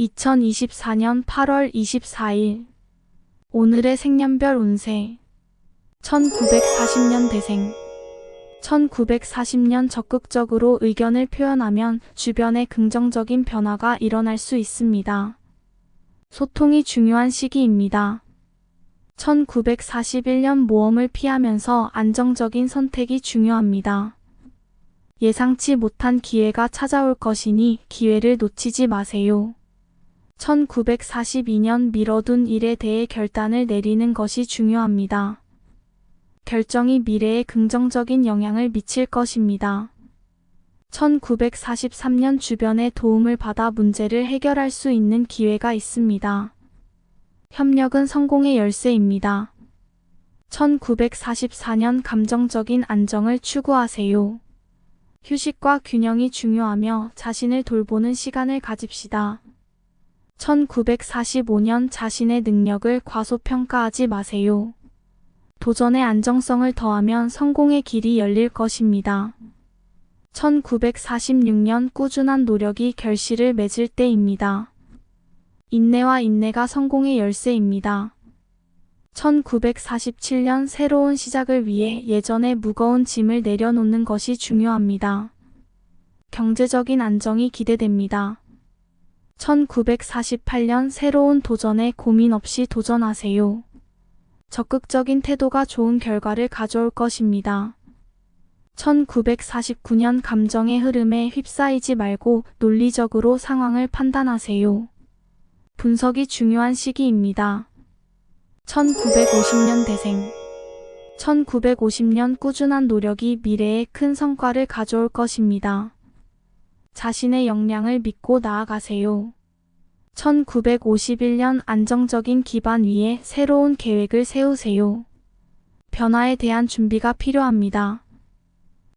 2024년 8월 24일 오늘의 생년별 운세 1940년 대생 1940년 적극적으로 의견을 표현하면 주변에 긍정적인 변화가 일어날 수 있습니다. 소통이 중요한 시기입니다. 1941년 모험을 피하면서 안정적인 선택이 중요합니다. 예상치 못한 기회가 찾아올 것이니 기회를 놓치지 마세요. 1942년 미뤄둔 일에 대해 결단을 내리는 것이 중요합니다. 결정이 미래에 긍정적인 영향을 미칠 것입니다. 1943년 주변의 도움을 받아 문제를 해결할 수 있는 기회가 있습니다. 협력은 성공의 열쇠입니다. 1944년 감정적인 안정을 추구하세요. 휴식과 균형이 중요하며 자신을 돌보는 시간을 가집시다. 1945년 자신의 능력을 과소평가하지 마세요. 도전의 안정성을 더하면 성공의 길이 열릴 것입니다. 1946년 꾸준한 노력이 결실을 맺을 때입니다. 인내와 인내가 성공의 열쇠입니다. 1947년 새로운 시작을 위해 예전의 무거운 짐을 내려놓는 것이 중요합니다. 경제적인 안정이 기대됩니다. 1948년 새로운 도전에 고민 없이 도전하세요. 적극적인 태도가 좋은 결과를 가져올 것입니다. 1949년 감정의 흐름에 휩싸이지 말고 논리적으로 상황을 판단하세요. 분석이 중요한 시기입니다. 1950년 대생 1950년 꾸준한 노력이 미래에 큰 성과를 가져올 것입니다. 자신의 역량을 믿고 나아가세요. 1951년 안정적인 기반 위에 새로운 계획을 세우세요. 변화에 대한 준비가 필요합니다.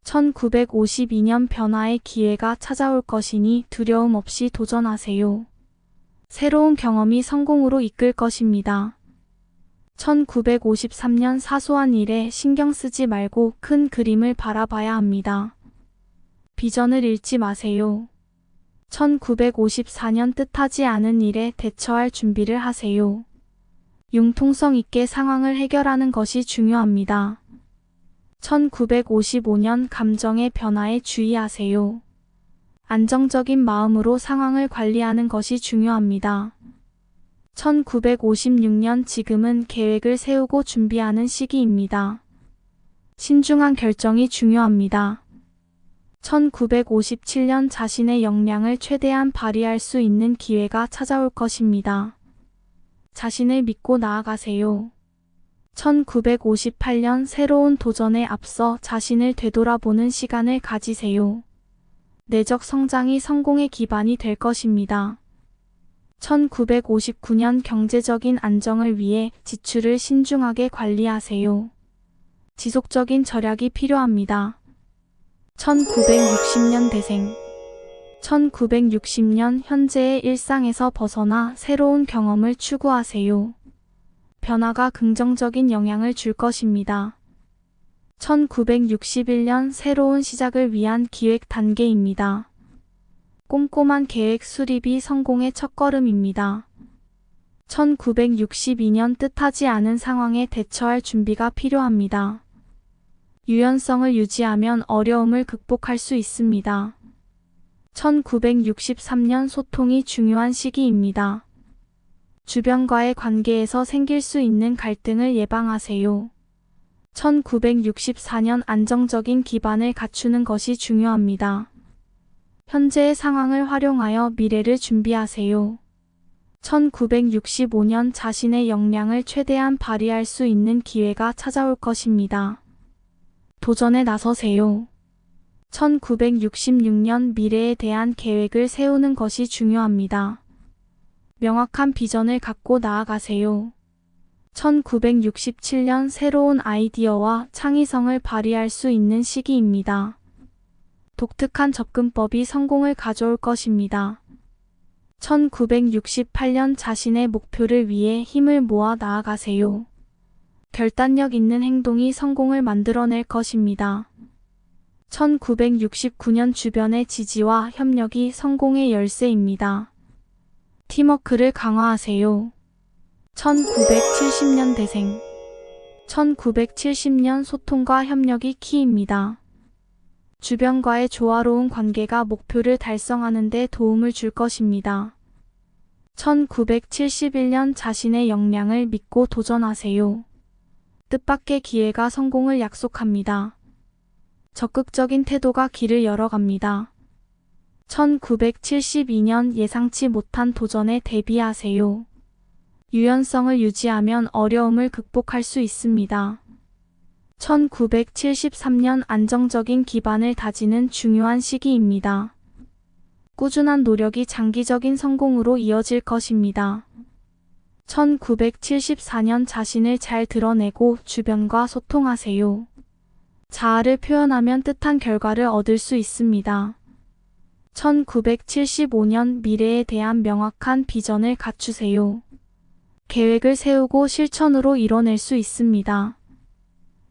1952년 변화의 기회가 찾아올 것이니 두려움 없이 도전하세요. 새로운 경험이 성공으로 이끌 것입니다. 1953년 사소한 일에 신경 쓰지 말고 큰 그림을 바라봐야 합니다. 비전을 잃지 마세요. 1954년 뜻하지 않은 일에 대처할 준비를 하세요. 융통성 있게 상황을 해결하는 것이 중요합니다. 1955년 감정의 변화에 주의하세요. 안정적인 마음으로 상황을 관리하는 것이 중요합니다. 1956년 지금은 계획을 세우고 준비하는 시기입니다. 신중한 결정이 중요합니다. 1957년 자신의 역량을 최대한 발휘할 수 있는 기회가 찾아올 것입니다. 자신을 믿고 나아가세요. 1958년 새로운 도전에 앞서 자신을 되돌아보는 시간을 가지세요. 내적 성장이 성공의 기반이 될 것입니다. 1959년 경제적인 안정을 위해 지출을 신중하게 관리하세요. 지속적인 절약이 필요합니다. 1960년 대생 1960년 현재의 일상에서 벗어나 새로운 경험을 추구하세요. 변화가 긍정적인 영향을 줄 것입니다. 1961년 새로운 시작을 위한 기획 단계입니다. 꼼꼼한 계획 수립이 성공의 첫걸음입니다. 1962년 뜻하지 않은 상황에 대처할 준비가 필요합니다. 유연성을 유지하면 어려움을 극복할 수 있습니다. 1963년 소통이 중요한 시기입니다. 주변과의 관계에서 생길 수 있는 갈등을 예방하세요. 1964년 안정적인 기반을 갖추는 것이 중요합니다. 현재의 상황을 활용하여 미래를 준비하세요. 1965년 자신의 역량을 최대한 발휘할 수 있는 기회가 찾아올 것입니다. 도전에 나서세요. 1966년 미래에 대한 계획을 세우는 것이 중요합니다. 명확한 비전을 갖고 나아가세요. 1967년 새로운 아이디어와 창의성을 발휘할 수 있는 시기입니다. 독특한 접근법이 성공을 가져올 것입니다. 1968년 자신의 목표를 위해 힘을 모아 나아가세요. 결단력 있는 행동이 성공을 만들어낼 것입니다. 1969년 주변의 지지와 협력이 성공의 열쇠입니다. 팀워크를 강화하세요. 1970년대생. 1970년 소통과 협력이 키입니다. 주변과의 조화로운 관계가 목표를 달성하는 데 도움을 줄 것입니다. 1971년 자신의 역량을 믿고 도전하세요. 뜻밖의 기회가 성공을 약속합니다. 적극적인 태도가 길을 열어갑니다. 1972년 예상치 못한 도전에 대비하세요. 유연성을 유지하면 어려움을 극복할 수 있습니다. 1973년 안정적인 기반을 다지는 중요한 시기입니다. 꾸준한 노력이 장기적인 성공으로 이어질 것입니다. 1974년 자신을 잘 드러내고 주변과 소통하세요. 자아를 표현하면 뜻한 결과를 얻을 수 있습니다. 1975년 미래에 대한 명확한 비전을 갖추세요. 계획을 세우고 실천으로 이뤄낼 수 있습니다.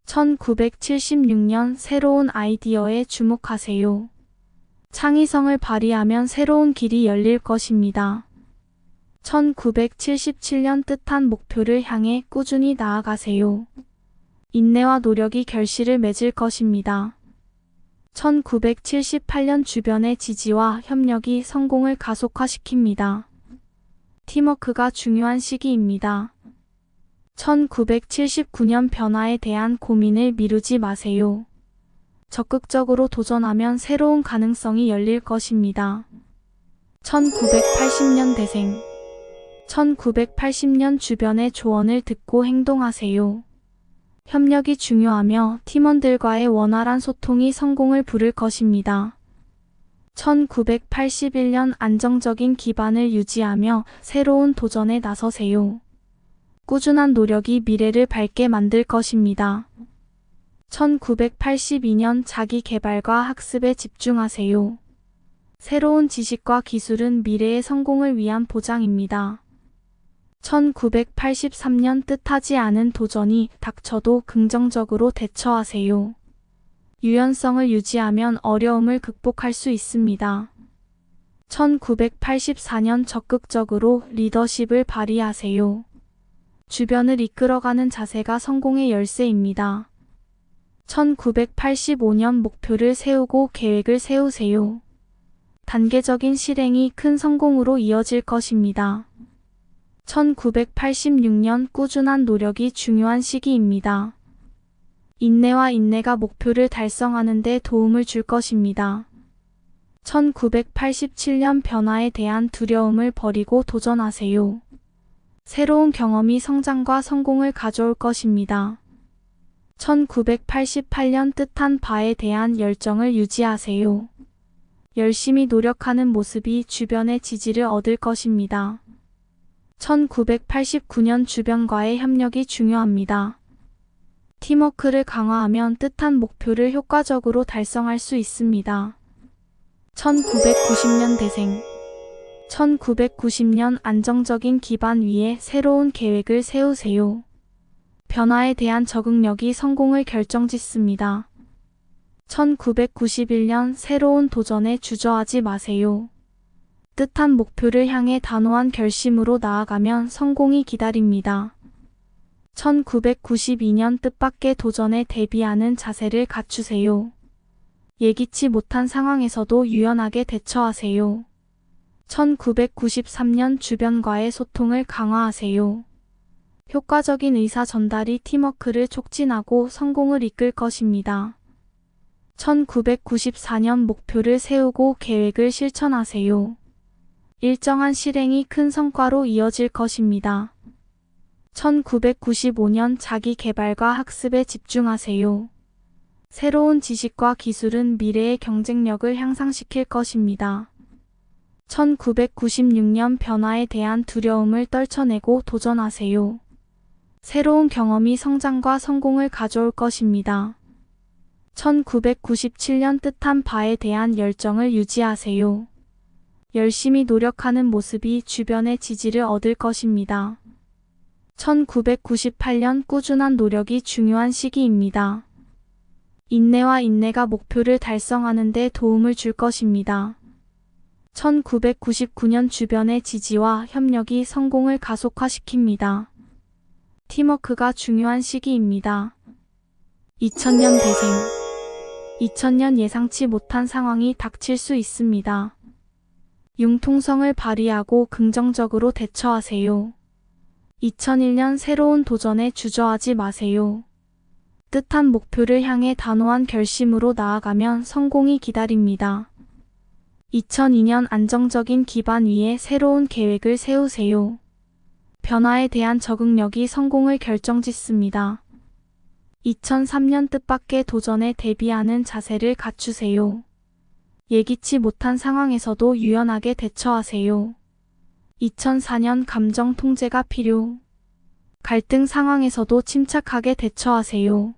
1976년 새로운 아이디어에 주목하세요. 창의성을 발휘하면 새로운 길이 열릴 것입니다. 1977년 뜻한 목표를 향해 꾸준히 나아가세요. 인내와 노력이 결실을 맺을 것입니다. 1978년 주변의 지지와 협력이 성공을 가속화시킵니다. 팀워크가 중요한 시기입니다. 1979년 변화에 대한 고민을 미루지 마세요. 적극적으로 도전하면 새로운 가능성이 열릴 것입니다. 1980년대생. 1980년 주변의 조언을 듣고 행동하세요. 협력이 중요하며 팀원들과의 원활한 소통이 성공을 부를 것입니다. 1981년 안정적인 기반을 유지하며 새로운 도전에 나서세요. 꾸준한 노력이 미래를 밝게 만들 것입니다. 1982년 자기 개발과 학습에 집중하세요. 새로운 지식과 기술은 미래의 성공을 위한 보장입니다. 1983년 뜻하지 않은 도전이 닥쳐도 긍정적으로 대처하세요. 유연성을 유지하면 어려움을 극복할 수 있습니다. 1984년 적극적으로 리더십을 발휘하세요. 주변을 이끌어가는 자세가 성공의 열쇠입니다. 1985년 목표를 세우고 계획을 세우세요. 단계적인 실행이 큰 성공으로 이어질 것입니다. 1986년 꾸준한 노력이 중요한 시기입니다. 인내와 인내가 목표를 달성하는 데 도움을 줄 것입니다. 1987년 변화에 대한 두려움을 버리고 도전하세요. 새로운 경험이 성장과 성공을 가져올 것입니다. 1988년 뜻한 바에 대한 열정을 유지하세요. 열심히 노력하는 모습이 주변의 지지를 얻을 것입니다. 1989년 주변과의 협력이 중요합니다. 팀워크를 강화하면 뜻한 목표를 효과적으로 달성할 수 있습니다. 1990년대생. 1990년 안정적인 기반 위에 새로운 계획을 세우세요. 변화에 대한 적응력이 성공을 결정짓습니다. 1991년 새로운 도전에 주저하지 마세요. 뜻한 목표를 향해 단호한 결심으로 나아가면 성공이 기다립니다. 1992년 뜻밖의 도전에 대비하는 자세를 갖추세요. 예기치 못한 상황에서도 유연하게 대처하세요. 1993년 주변과의 소통을 강화하세요. 효과적인 의사 전달이 팀워크를 촉진하고 성공을 이끌 것입니다. 1994년 목표를 세우고 계획을 실천하세요. 일정한 실행이 큰 성과로 이어질 것입니다. 1995년 자기 개발과 학습에 집중하세요. 새로운 지식과 기술은 미래의 경쟁력을 향상시킬 것입니다. 1996년 변화에 대한 두려움을 떨쳐내고 도전하세요. 새로운 경험이 성장과 성공을 가져올 것입니다. 1997년 뜻한 바에 대한 열정을 유지하세요. 열심히 노력하는 모습이 주변의 지지를 얻을 것입니다. 1998년 꾸준한 노력이 중요한 시기입니다. 인내와 인내가 목표를 달성하는 데 도움을 줄 것입니다. 1999년 주변의 지지와 협력이 성공을 가속화시킵니다. 팀워크가 중요한 시기입니다. 2000년 대생. 2000년 예상치 못한 상황이 닥칠 수 있습니다. 융통성을 발휘하고 긍정적으로 대처하세요. 2001년 새로운 도전에 주저하지 마세요. 뜻한 목표를 향해 단호한 결심으로 나아가면 성공이 기다립니다. 2002년 안정적인 기반 위에 새로운 계획을 세우세요. 변화에 대한 적응력이 성공을 결정짓습니다. 2003년 뜻밖의 도전에 대비하는 자세를 갖추세요. 예기치 못한 상황에서도 유연하게 대처하세요. 2004년 감정 통제가 필요. 갈등 상황에서도 침착하게 대처하세요.